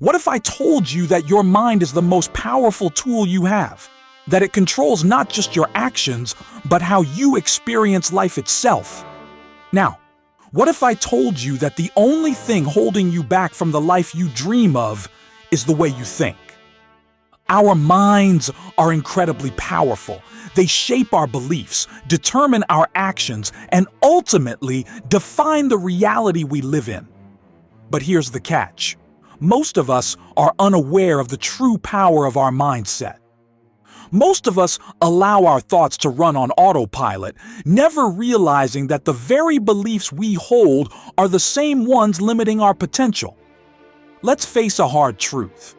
What if I told you that your mind is the most powerful tool you have? That it controls not just your actions, but how you experience life itself? Now, what if I told you that the only thing holding you back from the life you dream of is the way you think? Our minds are incredibly powerful. They shape our beliefs, determine our actions, and ultimately define the reality we live in. But here's the catch. Most of us are unaware of the true power of our mindset. Most of us allow our thoughts to run on autopilot, never realizing that the very beliefs we hold are the same ones limiting our potential. Let's face a hard truth.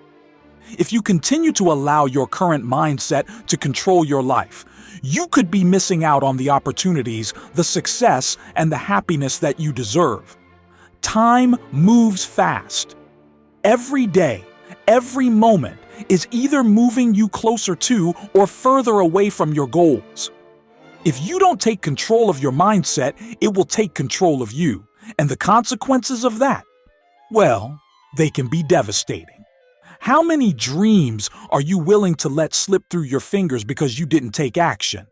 If you continue to allow your current mindset to control your life, you could be missing out on the opportunities, the success, and the happiness that you deserve. Time moves fast. Every day, every moment is either moving you closer to or further away from your goals. If you don't take control of your mindset, it will take control of you. And the consequences of that, well, they can be devastating. How many dreams are you willing to let slip through your fingers because you didn't take action?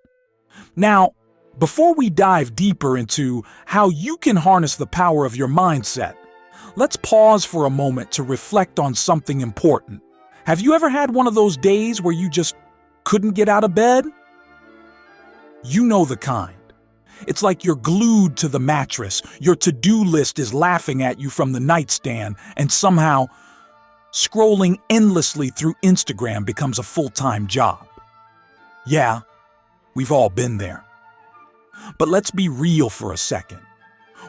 Now, before we dive deeper into how you can harness the power of your mindset, let's pause for a moment to reflect on something important. Have you ever had one of those days where you just couldn't get out of bed? You know the kind. It's like you're glued to the mattress, your to-do list is laughing at you from the nightstand, and somehow scrolling endlessly through Instagram becomes a full-time job. Yeah, we've all been there. But let's be real for a second.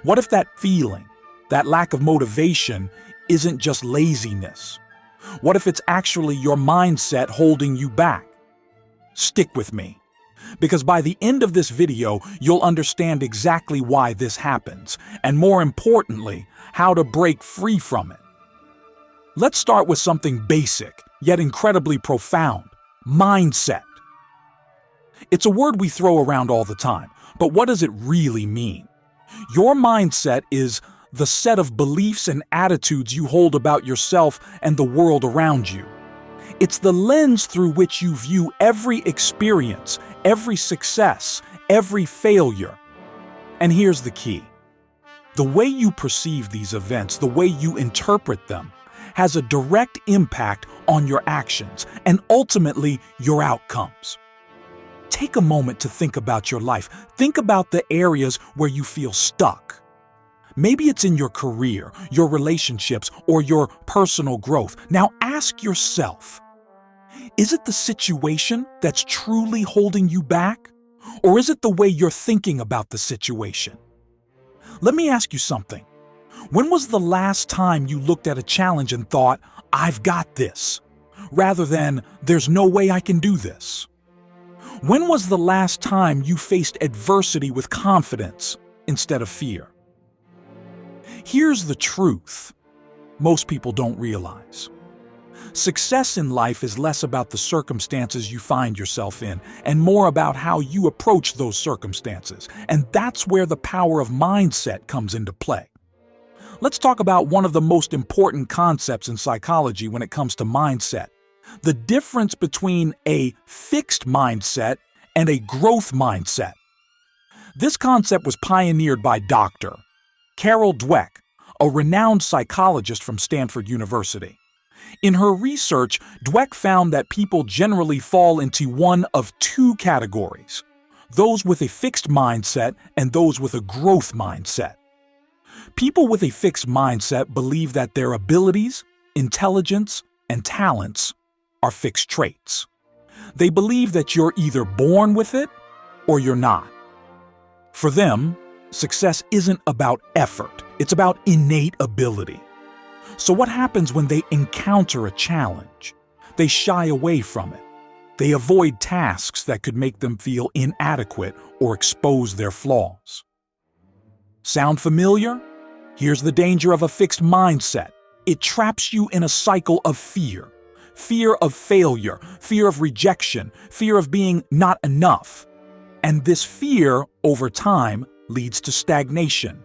What if that feeling, that lack of motivation, isn't just laziness? What if it's actually your mindset holding you back? Stick with me, because by the end of this video, you'll understand exactly why this happens, and more importantly, how to break free from it. Let's start with something basic, yet incredibly profound: mindset. It's a word we throw around all the time, but what does it really mean? Your mindset is the set of beliefs and attitudes you hold about yourself and the world around you. It's the lens through which you view every experience, every success, every failure. And here's the key. The way you perceive these events, the way you interpret them, has a direct impact on your actions and ultimately your outcomes. Take a moment to think about your life. Think about the areas where you feel stuck. Maybe it's in your career, your relationships, or your personal growth. Now ask yourself, is it the situation that's truly holding you back? Or is it the way you're thinking about the situation? Let me ask you something. When was the last time you looked at a challenge and thought, "I've got this," rather than "there's no way I can do this"? When was the last time you faced adversity with confidence instead of fear? Here's the truth most people don't realize. Success in life is less about the circumstances you find yourself in and more about how you approach those circumstances. And that's where the power of mindset comes into play. Let's talk about one of the most important concepts in psychology when it comes to mindset: the difference between a fixed mindset and a growth mindset. This concept was pioneered by Dr. Carol Dweck, a renowned psychologist from Stanford University. In her research, Dweck found that people generally fall into one of two categories: those with a fixed mindset and those with a growth mindset. People with a fixed mindset believe that their abilities, intelligence, and talents are fixed traits. They believe that you're either born with it or you're not. For them, success isn't about effort, it's about innate ability. So what happens when they encounter a challenge? They shy away from it. They avoid tasks that could make them feel inadequate or expose their flaws. Sound familiar? Here's the danger of a fixed mindset. It traps you in a cycle of fear. Fear of failure, fear of rejection, fear of being not enough. And this fear, over time, leads to stagnation.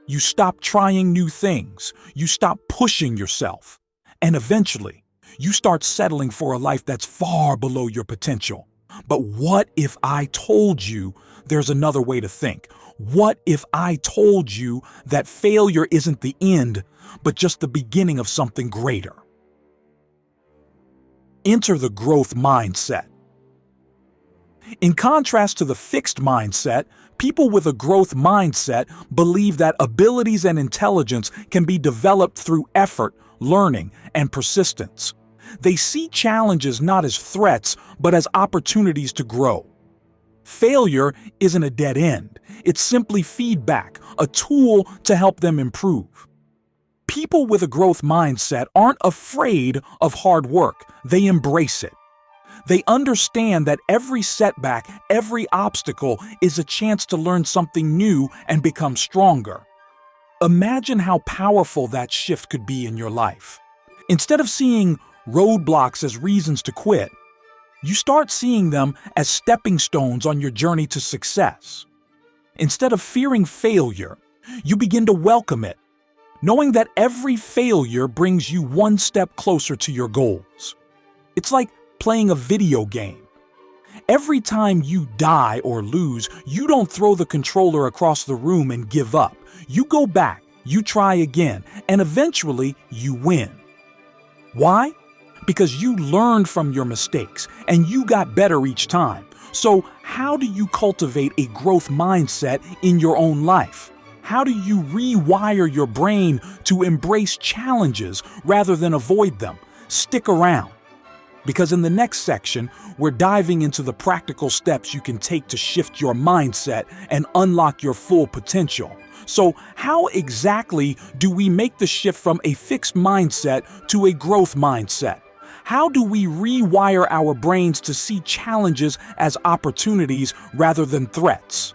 You stop trying new things. You stop pushing yourself. And eventually, you start settling for a life that's far below your potential. But what if I told you there's another way to think? What if I told you that failure isn't the end, but just the beginning of something greater? Enter the growth mindset. In contrast to the fixed mindset, people with a growth mindset believe that abilities and intelligence can be developed through effort, learning, and persistence. They see challenges not as threats, but as opportunities to grow. Failure isn't a dead end. It's simply feedback, a tool to help them improve. People with a growth mindset aren't afraid of hard work. They embrace it. They understand that every setback, every obstacle is a chance to learn something new and become stronger. Imagine how powerful that shift could be in your life. Instead of seeing roadblocks as reasons to quit, you start seeing them as stepping stones on your journey to success. Instead of fearing failure, you begin to welcome it, knowing that every failure brings you one step closer to your goals. It's like playing a video game. Every time you die or lose, you don't throw the controller across the room and give up. You go back, you try again, and eventually you win. Why? Because you learned from your mistakes and you got better each time. So how do you cultivate a growth mindset in your own life? How do you rewire your brain to embrace challenges rather than avoid them? Stick around, because in the next section, we're diving into the practical steps you can take to shift your mindset and unlock your full potential. So how exactly do we make the shift from a fixed mindset to a growth mindset? How do we rewire our brains to see challenges as opportunities rather than threats?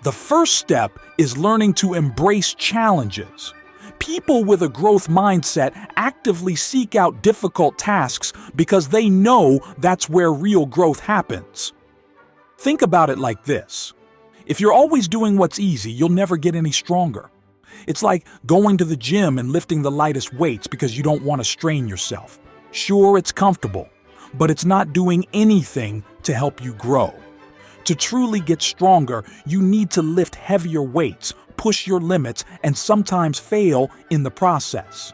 The first step is learning to embrace challenges. People with a growth mindset actively seek out difficult tasks because they know that's where real growth happens. Think about it like this. If you're always doing what's easy, you'll never get any stronger. It's like going to the gym and lifting the lightest weights because you don't want to strain yourself. Sure, it's comfortable, but it's not doing anything to help you grow. To truly get stronger, you need to lift heavier weights, push your limits, and sometimes fail in the process.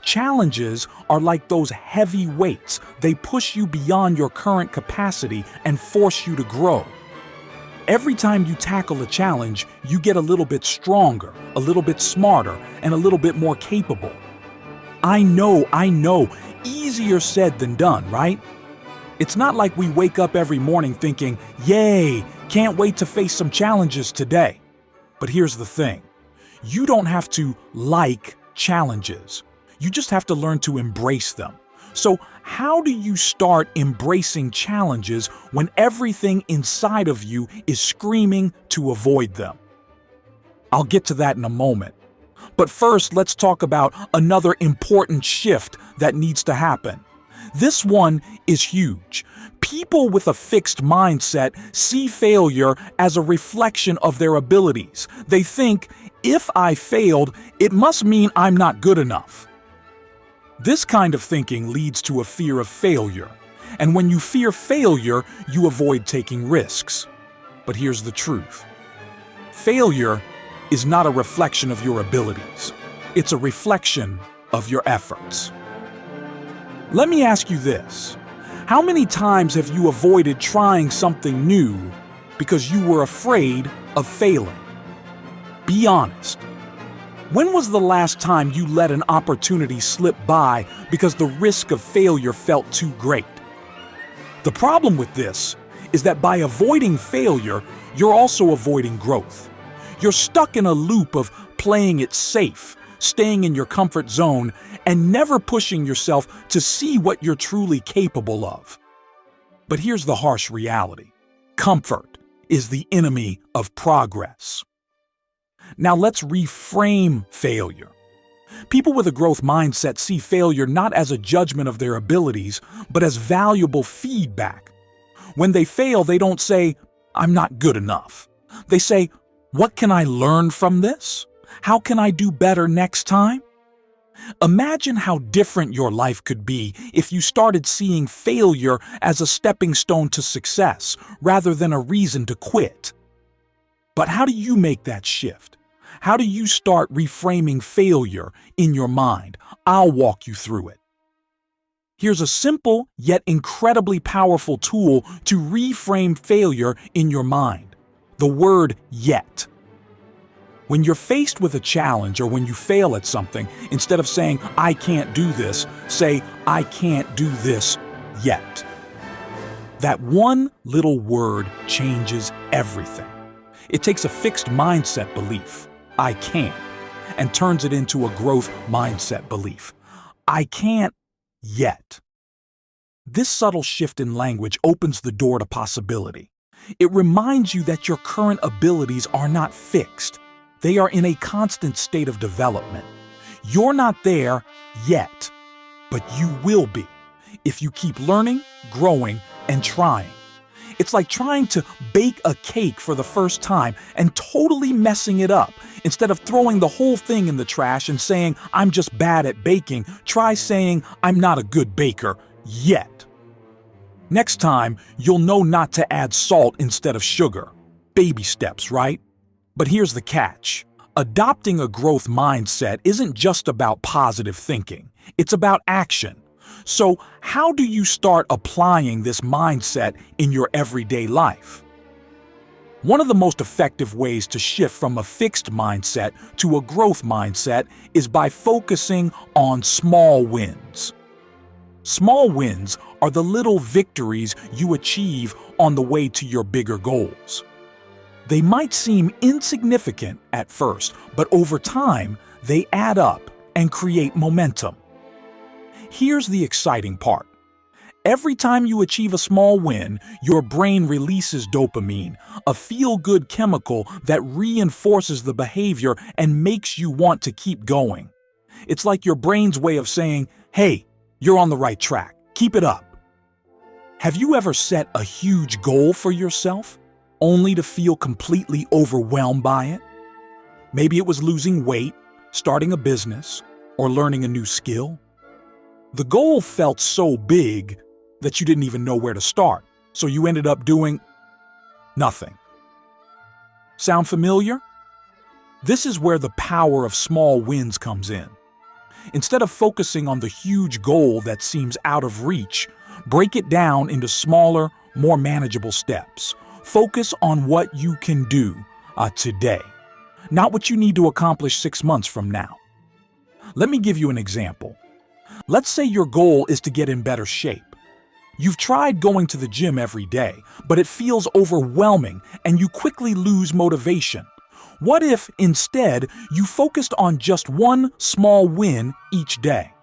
Challenges are like those heavy weights. They push you beyond your current capacity and force you to grow. Every time you tackle a challenge, you get a little bit stronger, a little bit smarter, and a little bit more capable. I know, easier said than done, right? It's not like we wake up every morning thinking, yay, can't wait to face some challenges today. But here's the thing. You don't have to like challenges. You just have to learn to embrace them. So how do you start embracing challenges when everything inside of you is screaming to avoid them? I'll get to that in a moment. But first, let's talk about another important shift that needs to happen. This one is huge. People with a fixed mindset see failure as a reflection of their abilities. They think, if I failed, it must mean I'm not good enough. This kind of thinking leads to a fear of failure. And when you fear failure, you avoid taking risks. But here's the truth. Failure is not a reflection of your abilities. It's a reflection of your efforts. Let me ask you this. How many times have you avoided trying something new because you were afraid of failing? Be honest. When was the last time you let an opportunity slip by because the risk of failure felt too great? The problem with this is that by avoiding failure, you're also avoiding growth. You're stuck in a loop of playing it safe, staying in your comfort zone, and never pushing yourself to see what you're truly capable of. But here's the harsh reality. Comfort is the enemy of progress. Now let's reframe failure. People with a growth mindset see failure not as a judgment of their abilities, but as valuable feedback. When they fail, they don't say, "I'm not good enough." They say, "What can I learn from this? How can I do better next time?" Imagine how different your life could be if you started seeing failure as a stepping stone to success rather than a reason to quit. But how do you make that shift? How do you start reframing failure in your mind? I'll walk you through it. Here's a simple yet incredibly powerful tool to reframe failure in your mind. The word yet. When you're faced with a challenge or when you fail at something, instead of saying, I can't do this, say, I can't do this yet. That one little word changes everything. It takes a fixed mindset belief, I can't, and turns it into a growth mindset belief. I can't yet. This subtle shift in language opens the door to possibility. It reminds you that your current abilities are not fixed. They are in a constant state of development. You're not there yet, but you will be if you keep learning, growing, and trying. It's like trying to bake a cake for the first time and totally messing it up. Instead of throwing the whole thing in the trash and saying, I'm just bad at baking, try saying, I'm not a good baker yet. Next time, you'll know not to add salt instead of sugar. Baby steps, right? But here's the catch. Adopting a growth mindset isn't just about positive thinking. It's about action. So, how do you start applying this mindset in your everyday life? One of the most effective ways to shift from a fixed mindset to a growth mindset is by focusing on small wins. Small wins are the little victories you achieve on the way to your bigger goals. They might seem insignificant at first, but over time, they add up and create momentum. Here's the exciting part. Every time you achieve a small win, your brain releases dopamine, a feel-good chemical that reinforces the behavior and makes you want to keep going. It's like your brain's way of saying, hey, you're on the right track. Keep it up. Have you ever set a huge goal for yourself, only to feel completely overwhelmed by it? Maybe it was losing weight, starting a business, or learning a new skill. The goal felt so big that you didn't even know where to start, so you ended up doing nothing. Sound familiar? This is where the power of small wins comes in. Instead of focusing on the huge goal that seems out of reach, break it down into smaller, more manageable steps. Focus on what you can do today, not what you need to accomplish 6 months from now. Let me give you an example. Let's say your goal is to get in better shape. You've tried going to the gym every day, but it feels overwhelming and you quickly lose motivation. What if, instead, you focused on just one small win each day?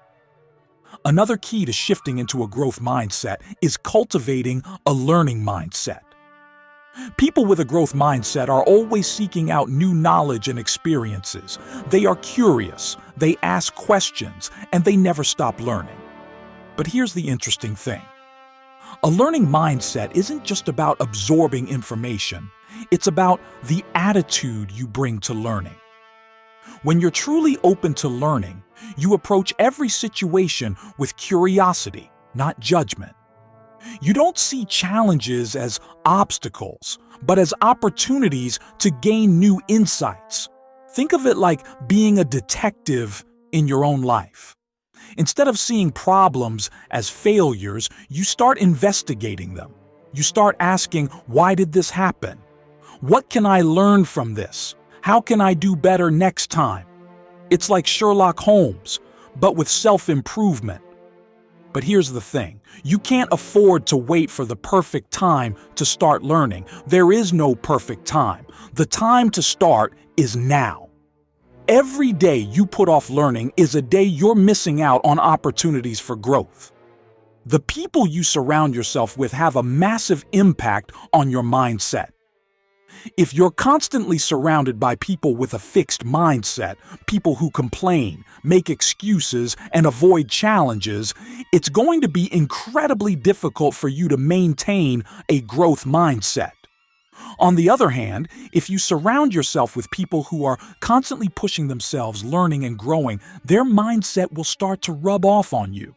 Another key to shifting into a growth mindset is cultivating a learning mindset. People with a growth mindset are always seeking out new knowledge and experiences. They are curious, they ask questions, and they never stop learning. But here's the interesting thing. A learning mindset isn't just about absorbing information. It's about the attitude you bring to learning. When you're truly open to learning, you approach every situation with curiosity, not judgment. You don't see challenges as obstacles, but as opportunities to gain new insights. Think of it like being a detective in your own life. Instead of seeing problems as failures, you start investigating them. You start asking, why did this happen? What can I learn from this? How can I do better next time? It's like Sherlock Holmes, but with self-improvement. But here's the thing. You can't afford to wait for the perfect time to start learning. There is no perfect time. The time to start is now. Every day you put off learning is a day you're missing out on opportunities for growth. The people you surround yourself with have a massive impact on your mindset. If you're constantly surrounded by people with a fixed mindset, people who complain, make excuses, and avoid challenges, it's going to be incredibly difficult for you to maintain a growth mindset. On the other hand, if you surround yourself with people who are constantly pushing themselves, learning and growing, their mindset will start to rub off on you.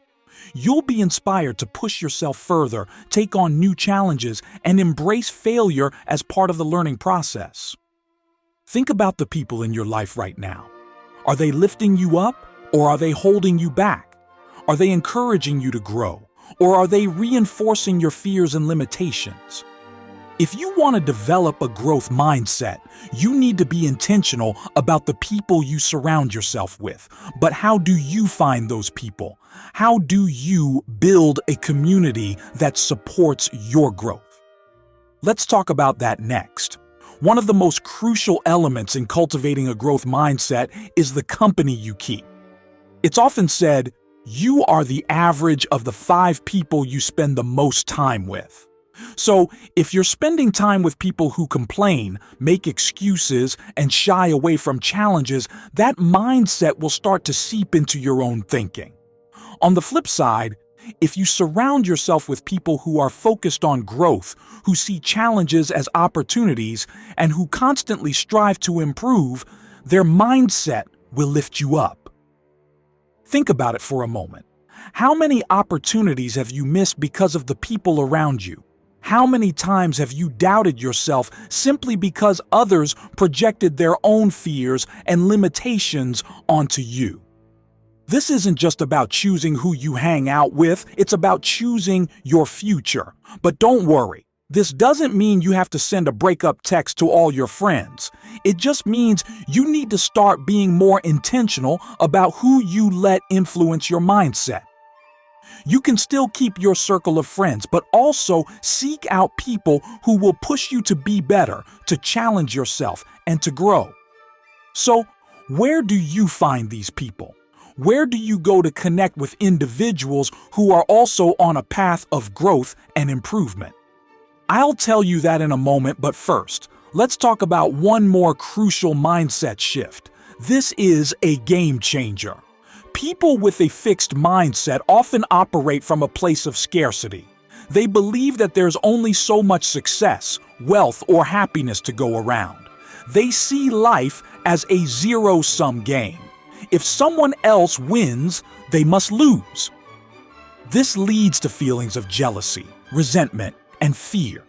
You'll be inspired to push yourself further, take on new challenges, and embrace failure as part of the learning process. Think about the people in your life right now. Are they lifting you up, or are they holding you back? Are they encouraging you to grow, or are they reinforcing your fears and limitations? If you want to develop a growth mindset, you need to be intentional about the people you surround yourself with. But how do you find those people? How do you build a community that supports your growth? Let's talk about that next. One of the most crucial elements in cultivating a growth mindset is the company you keep. It's often said, you are the average of the 5 people you spend the most time with. So, if you're spending time with people who complain, make excuses, and shy away from challenges, that mindset will start to seep into your own thinking. On the flip side, if you surround yourself with people who are focused on growth, who see challenges as opportunities, and who constantly strive to improve, their mindset will lift you up. Think about it for a moment. How many opportunities have you missed because of the people around you? How many times have you doubted yourself simply because others projected their own fears and limitations onto you? This isn't just about choosing who you hang out with, it's about choosing your future. But don't worry, this doesn't mean you have to send a breakup text to all your friends. It just means you need to start being more intentional about who you let influence your mindset. You can still keep your circle of friends, but also seek out people who will push you to be better, to challenge yourself, and to grow. So, where do you find these people? Where do you go to connect with individuals who are also on a path of growth and improvement? I'll tell you that in a moment, but first, let's talk about one more crucial mindset shift. This is a game changer. People with a fixed mindset often operate from a place of scarcity. They believe that there's only so much success, wealth, or happiness to go around. They see life as a zero-sum game. If someone else wins, they must lose. This leads to feelings of jealousy, resentment, and fear.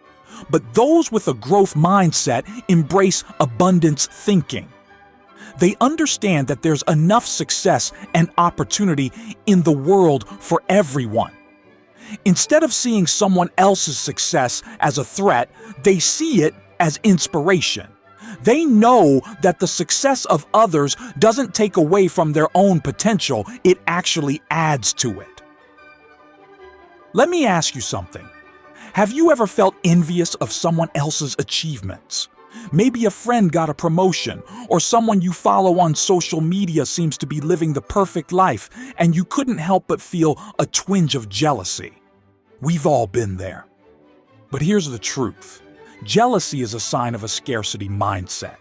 But those with a growth mindset embrace abundance thinking. They understand that there's enough success and opportunity in the world for everyone. Instead of seeing someone else's success as a threat, they see it as inspiration. They know that the success of others doesn't take away from their own potential, it actually adds to it. Let me ask you something. Have you ever felt envious of someone else's achievements? Maybe a friend got a promotion, or someone you follow on social media seems to be living the perfect life, and you couldn't help but feel a twinge of jealousy. We've all been there. But here's the truth. Jealousy is a sign of a scarcity mindset.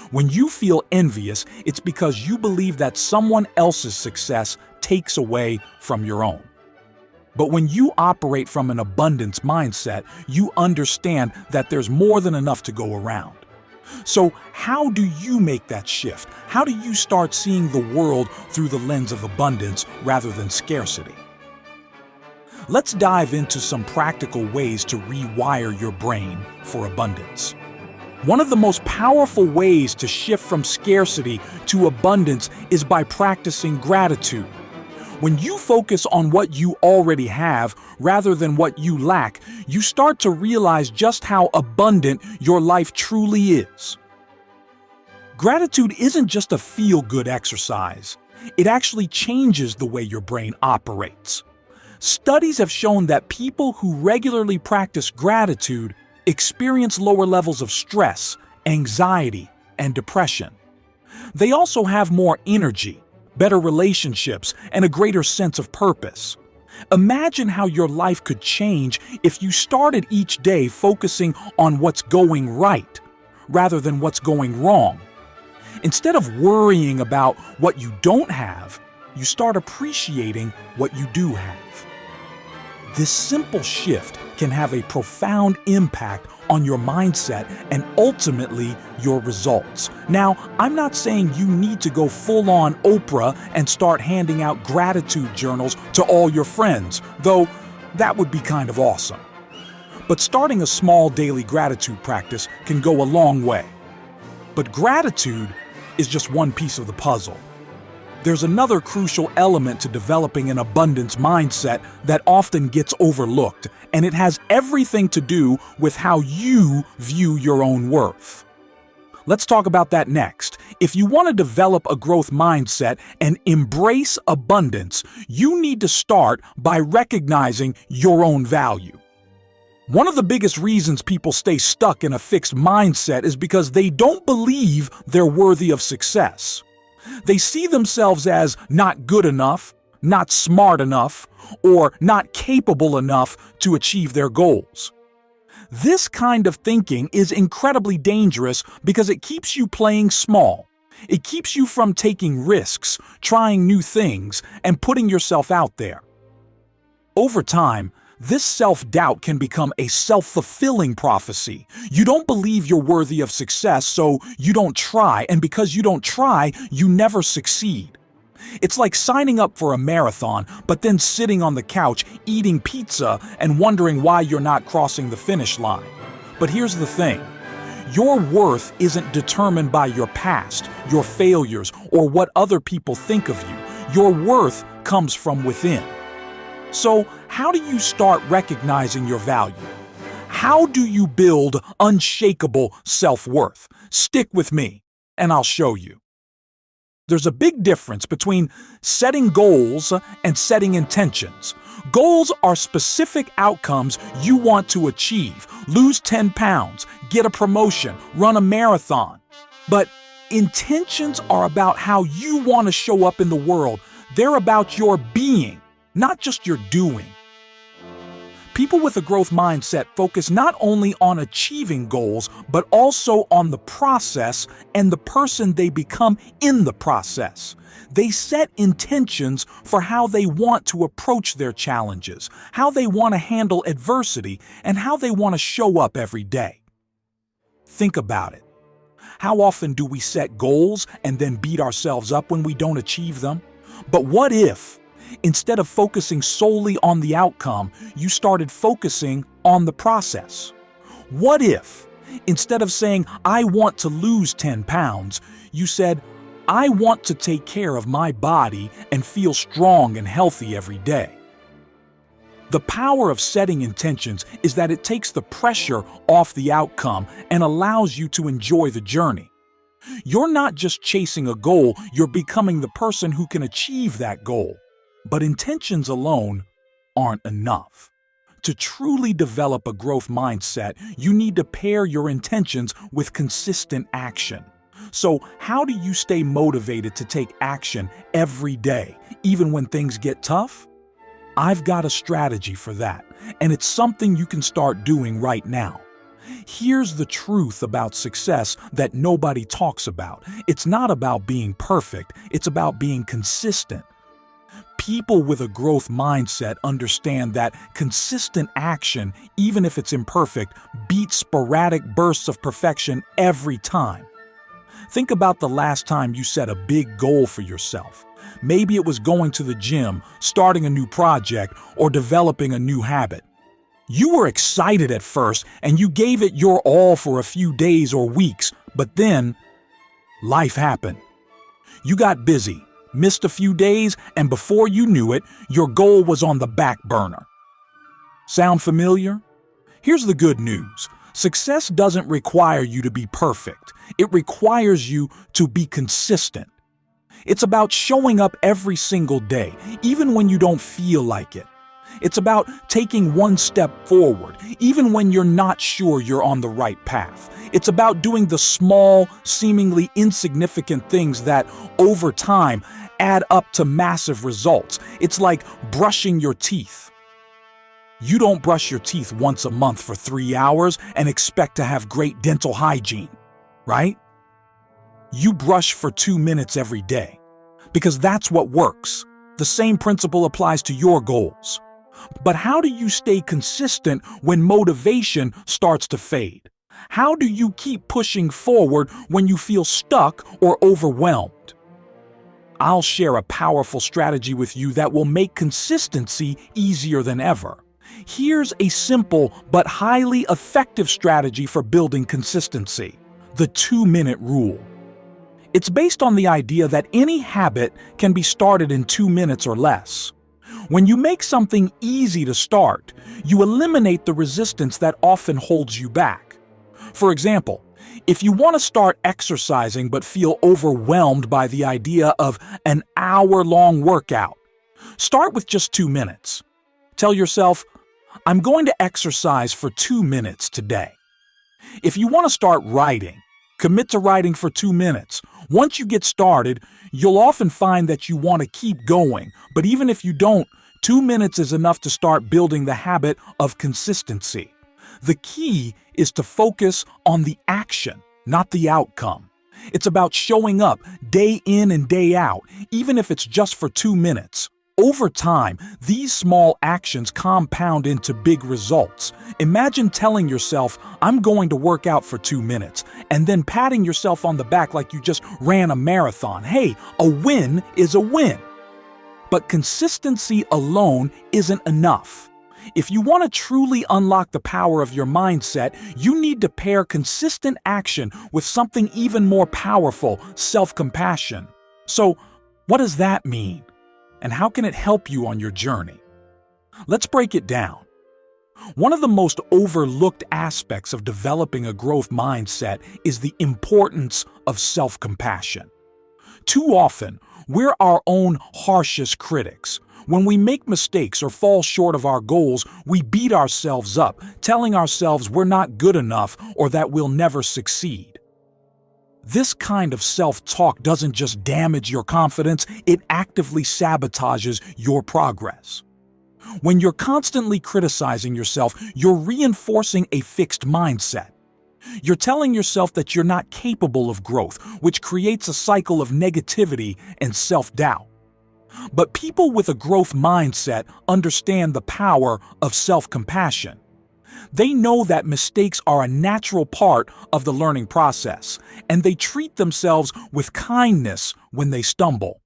When you feel envious, it's because you believe that someone else's success takes away from your own. But when you operate from an abundance mindset, you understand that there's more than enough to go around. So how do you make that shift? How do you start seeing the world through the lens of abundance rather than scarcity? Let's dive into some practical ways to rewire your brain for abundance. One of the most powerful ways to shift from scarcity to abundance is by practicing gratitude. When you focus on what you already have rather than what you lack, you start to realize just how abundant your life truly is. Gratitude isn't just a feel-good exercise. It actually changes the way your brain operates. Studies have shown that people who regularly practice gratitude experience lower levels of stress, anxiety, and depression. They also have more energy, better relationships, and a greater sense of purpose. Imagine how your life could change if you started each day focusing on what's going right, rather than what's going wrong. Instead of worrying about what you don't have, you start appreciating what you do have. This simple shift can have a profound impact on your mindset, and ultimately your results. Now, I'm not saying you need to go full-on Oprah and start handing out gratitude journals to all your friends, though that would be kind of awesome. But starting a small daily gratitude practice can go a long way. But gratitude is just one piece of the puzzle. There's another crucial element to developing an abundance mindset that often gets overlooked, and it has everything to do with how you view your own worth. Let's talk about that next. If you want to develop a growth mindset and embrace abundance, you need to start by recognizing your own value. One of the biggest reasons people stay stuck in a fixed mindset is because they don't believe they're worthy of success. They see themselves as not good enough, not smart enough, or not capable enough to achieve their goals. This kind of thinking is incredibly dangerous because it keeps you playing small. It keeps you from taking risks, trying new things, and putting yourself out there. Over time, this self-doubt can become a self-fulfilling prophecy. You don't believe you're worthy of success, so you don't try, and because you don't try, you never succeed. It's like signing up for a marathon, but then sitting on the couch, eating pizza, and wondering why you're not crossing the finish line. But here's the thing. Your worth isn't determined by your past, your failures, or what other people think of you. Your worth comes from within. So, how do you start recognizing your value? How do you build unshakable self-worth? Stick with me, and I'll show you. There's a big difference between setting goals and setting intentions. Goals are specific outcomes you want to achieve. Lose 10 pounds, get a promotion, run a marathon. But intentions are about how you want to show up in the world. They're about your being, not just your doing. People with a growth mindset focus not only on achieving goals, but also on the process and the person they become in the process. They set intentions for how they want to approach their challenges, how they want to handle adversity, and how they want to show up every day. Think about it. How often do we set goals and then beat ourselves up when we don't achieve them? But what if, instead of focusing solely on the outcome, you started focusing on the process? What if, instead of saying, I want to lose 10 pounds, you said, I want to take care of my body and feel strong and healthy every day? The power of setting intentions is that it takes the pressure off the outcome and allows you to enjoy the journey. You're not just chasing a goal, you're becoming the person who can achieve that goal. But intentions alone aren't enough. To truly develop a growth mindset, you need to pair your intentions with consistent action. So, how do you stay motivated to take action every day, even when things get tough? I've got a strategy for that, and it's something you can start doing right now. Here's the truth about success that nobody talks about. It's not about being perfect, it's about being consistent. People with a growth mindset understand that consistent action, even if it's imperfect, beats sporadic bursts of perfection every time. Think about the last time you set a big goal for yourself. Maybe it was going to the gym, starting a new project, or developing a new habit. You were excited at first and you gave it your all for a few days or weeks, but then life happened. You got busy, missed a few days, and before you knew it, your goal was on the back burner. Sound familiar? Here's the good news. Success doesn't require you to be perfect. It requires you to be consistent. It's about showing up every single day, even when you don't feel like it. It's about taking one step forward, even when you're not sure you're on the right path. It's about doing the small, seemingly insignificant things that, over time, add up to massive results. It's like brushing your teeth. You don't brush your teeth once a month for 3 hours and expect to have great dental hygiene, right? You brush for 2 minutes every day, because that's what works. The same principle applies to your goals. But how do you stay consistent when motivation starts to fade? How do you keep pushing forward when you feel stuck or overwhelmed? I'll share a powerful strategy with you that will make consistency easier than ever. Here's a simple but highly effective strategy for building consistency: the 2-minute rule. It's based on the idea that any habit can be started in 2 minutes or less. When you make something easy to start, you eliminate the resistance that often holds you back. For example, if you want to start exercising but feel overwhelmed by the idea of an hour-long workout, start with just 2 minutes. Tell yourself, I'm going to exercise for 2 minutes today. If you want to start writing, commit to writing for 2 minutes. Once you get started, you'll often find that you want to keep going, but even if you don't, 2 minutes is enough to start building the habit of consistency. The key is to focus on the action, not the outcome. It's about showing up day in and day out, even if it's just for 2 minutes. Over time, these small actions compound into big results. Imagine telling yourself, I'm going to work out for 2 minutes, and then patting yourself on the back like you just ran a marathon. Hey, a win is a win. But consistency alone isn't enough. If you want to truly unlock the power of your mindset, you need to pair consistent action with something even more powerful: self-compassion. So, what does that mean? And how can it help you on your journey? Let's break it down. One of the most overlooked aspects of developing a growth mindset is the importance of self-compassion. Too often, we're our own harshest critics. When we make mistakes or fall short of our goals, we beat ourselves up, telling ourselves we're not good enough or that we'll never succeed. This kind of self-talk doesn't just damage your confidence, it actively sabotages your progress. When you're constantly criticizing yourself, you're reinforcing a fixed mindset. You're telling yourself that you're not capable of growth, which creates a cycle of negativity and self-doubt. But people with a growth mindset understand the power of self-compassion. They know that mistakes are a natural part of the learning process, and they treat themselves with kindness when they stumble.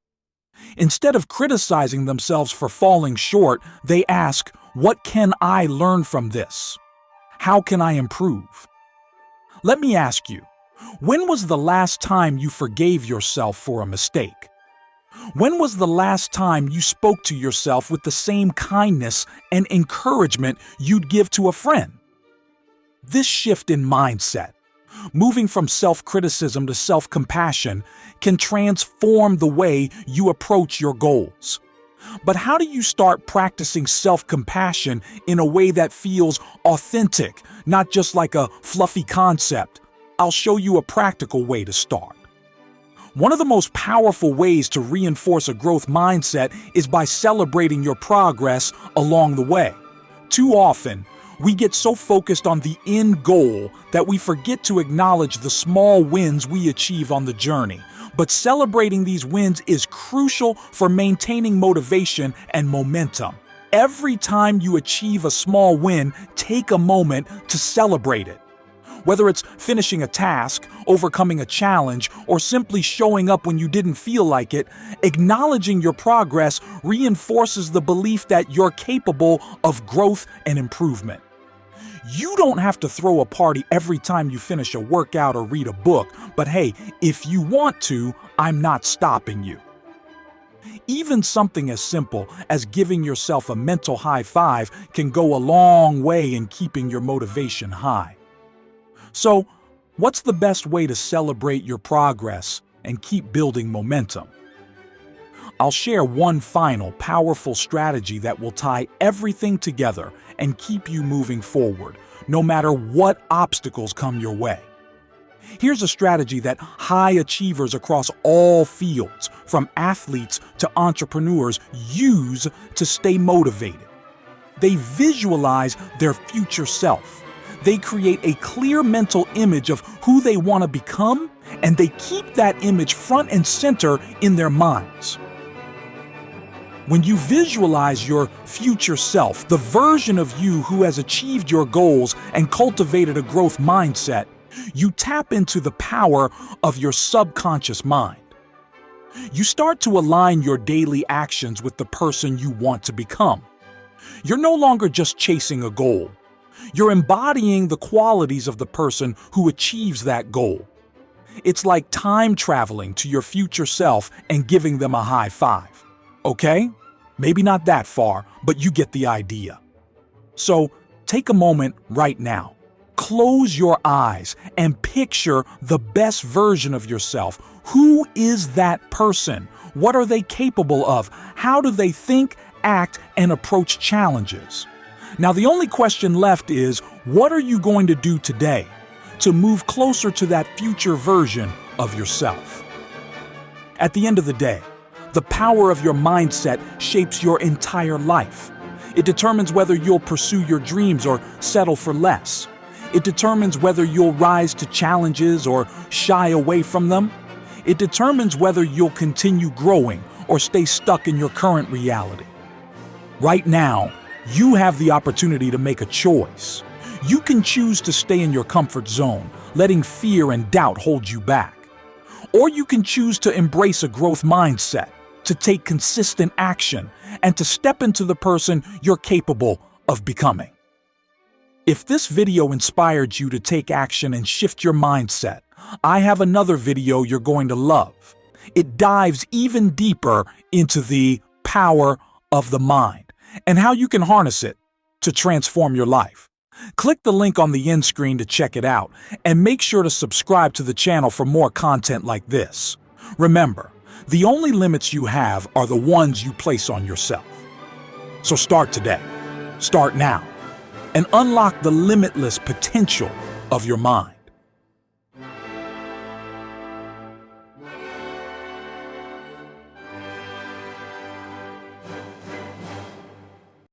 Instead of criticizing themselves for falling short, they ask, what can I learn from this? How can I improve? Let me ask you, when was the last time you forgave yourself for a mistake? When was the last time you spoke to yourself with the same kindness and encouragement you'd give to a friend? This shift in mindset, moving from self-criticism to self-compassion, can transform the way you approach your goals. But how do you start practicing self-compassion in a way that feels authentic, not just like a fluffy concept? I'll show you a practical way to start. One of the most powerful ways to reinforce a growth mindset is by celebrating your progress along the way. Too often, we get so focused on the end goal that we forget to acknowledge the small wins we achieve on the journey. But celebrating these wins is crucial for maintaining motivation and momentum. Every time you achieve a small win, take a moment to celebrate it. Whether it's finishing a task, overcoming a challenge, or simply showing up when you didn't feel like it, acknowledging your progress reinforces the belief that you're capable of growth and improvement. You don't have to throw a party every time you finish a workout or read a book, but hey, if you want to, I'm not stopping you. Even something as simple as giving yourself a mental high five can go a long way in keeping your motivation high. So, what's the best way to celebrate your progress and keep building momentum? I'll share one final powerful strategy that will tie everything together and keep you moving forward, no matter what obstacles come your way. Here's a strategy that high achievers across all fields, from athletes to entrepreneurs, use to stay motivated. They visualize their future self. They create a clear mental image of who they want to become, and they keep that image front and center in their minds. When you visualize your future self, the version of you who has achieved your goals and cultivated a growth mindset, you tap into the power of your subconscious mind. You start to align your daily actions with the person you want to become. You're no longer just chasing a goal. You're embodying the qualities of the person who achieves that goal. It's like time traveling to your future self and giving them a high five. Okay? Maybe not that far, but you get the idea. So, take a moment right now. Close your eyes and picture the best version of yourself. Who is that person? What are they capable of? How do they think, act, and approach challenges? Now, the only question left is, what are you going to do today to move closer to that future version of yourself? At the end of the day, the power of your mindset shapes your entire life. It determines whether you'll pursue your dreams or settle for less. It determines whether you'll rise to challenges or shy away from them. It determines whether you'll continue growing or stay stuck in your current reality. Right now, you have the opportunity to make a choice. You can choose to stay in your comfort zone, letting fear and doubt hold you back. Or you can choose to embrace a growth mindset, to take consistent action, and to step into the person you're capable of becoming. If this video inspired you to take action and shift your mindset, I have another video you're going to love. It dives even deeper into the power of the mind and how you can harness it to transform your life. Click the link on the end screen to check it out, and make sure to subscribe to the channel for more content like this. Remember, the only limits you have are the ones you place on yourself. So start today. Start now. And unlock the limitless potential of your mind.